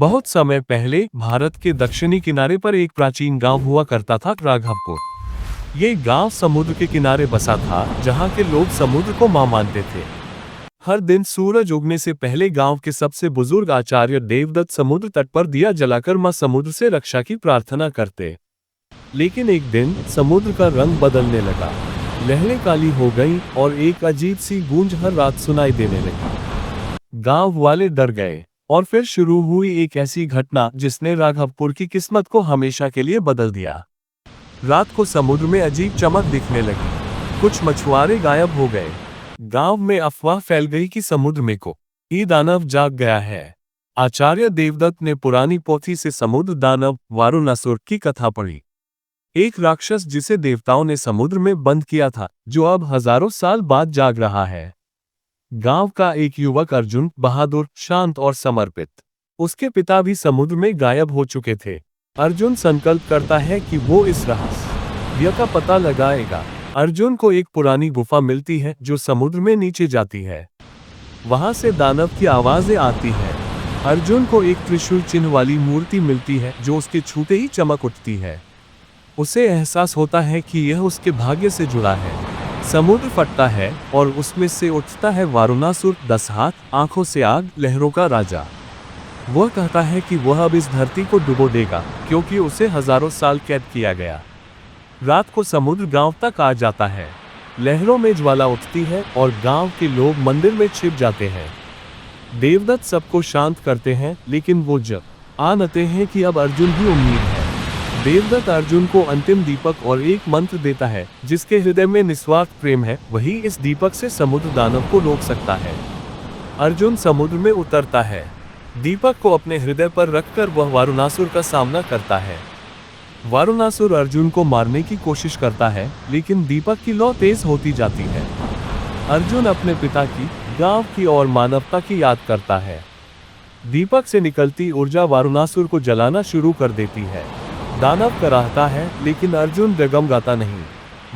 बहुत समय पहले भारत के दक्षिणी किनारे पर एक प्राचीन गांव हुआ करता था, राघवपुर। ये गांव समुद्र के किनारे बसा था, जहां के लोग समुद्र को मां मानते थे। हर दिन सूरज उगने से पहले गांव के सबसे बुजुर्ग आचार्य देवदत्त समुद्र तट पर दिया जलाकर मां समुद्र से रक्षा की प्रार्थना करते। लेकिन एक दिन समुद्र का रंग बदलने लगा, लहरें काली हो गईं और एक अजीब सी गूंज हर रात सुनाई देने लगी। गांव वाले डर गए और फिर शुरू हुई एक ऐसी घटना जिसने राघवपुर की किस्मत को हमेशा के लिए बदल दिया। रात को समुद्र में अजीब चमक दिखने लगी, कुछ मछुआरे गायब हो गए। गांव में अफवाह फैल गई कि समुद्र में कोई दानव जाग गया है। आचार्य देवदत्त ने पुरानी पोथी से समुद्र दानव वारुणासुर की कथा पढ़ी, एक राक्षस जिसे देवताओं ने समुद्र में बंद किया था, जो अब हजारों साल बाद जाग रहा है। गांव का एक युवक अर्जुन, बहादुर, शांत और समर्पित। उसके पिता भी समुद्र में गायब हो चुके थे। अर्जुन संकल्प करता है कि वो इस रहस्य का पता लगाएगा। अर्जुन को एक पुरानी गुफा मिलती है जो समुद्र में नीचे जाती है। वहां से दानव की आवाजें आती है। अर्जुन को एक त्रिशूल चिन्ह वाली मूर्ति मिलती है जो उसके छूते ही चमक उठती है। उसे एहसास होता है कि यह उसके भाग्य से जुड़ा है। समुद्र फटता है और उसमें से उठता है वारुणासुर, 10 हाथ, आंखों से आग, लहरों का राजा। वह कहता है कि वह अब इस धरती को डुबो देगा, क्योंकि उसे हजारों साल कैद किया गया। रात को समुद्र गांव तक आ जाता है, लहरों में ज्वाला उठती है और गांव के लोग मंदिर में छिप जाते हैं। देवदत्त सबको शांत करते हैं, लेकिन वो जब आते हैं कि अब अर्जुन ही उम्मीद है। देवदत्त अर्जुन को अंतिम दीपक और एक मंत्र देता है, जिसके हृदय में निस्वार्थ प्रेम है, वही इस दीपक से समुद्र दानव को रोक सकता है। अर्जुन समुद्र में उतरता है, दीपक को अपने हृदय पर रखकर वह वारुणासुर का सामना करता है। वारुणासुर अर्जुन को मारने की कोशिश करता है, लेकिन दीपक की लौ तेज होती जाती है। अर्जुन अपने पिता की, गांव की और मानवता की याद करता है। दीपक से निकलती ऊर्जा वारुणासुर को जलाना शुरू कर देती है। दानव कराहता है, लेकिन अर्जुन डगमगाता नहीं।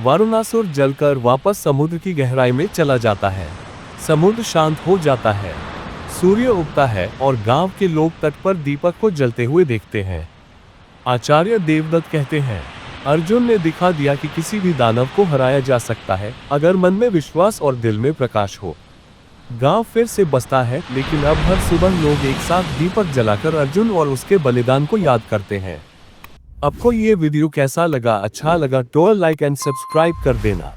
वारुणासुर जलकर वापस समुद्र की गहराई में चला जाता है। समुद्र शांत हो जाता है, सूर्य उगता है और गांव के लोग तट पर दीपक को जलते हुए देखते हैं। आचार्य देवदत्त कहते हैं, अर्जुन ने दिखा दिया कि किसी भी दानव को हराया जा सकता है, अगर मन में विश्वास और दिल में प्रकाश हो। गांव फिर से बसता है, लेकिन अब हर सुबह लोग एक साथ दीपक जलाकर अर्जुन और उसके बलिदान को याद करते हैं। आपको ये वीडियो कैसा लगा? अच्छा लगा तो लाइक एंड सब्सक्राइब कर देना।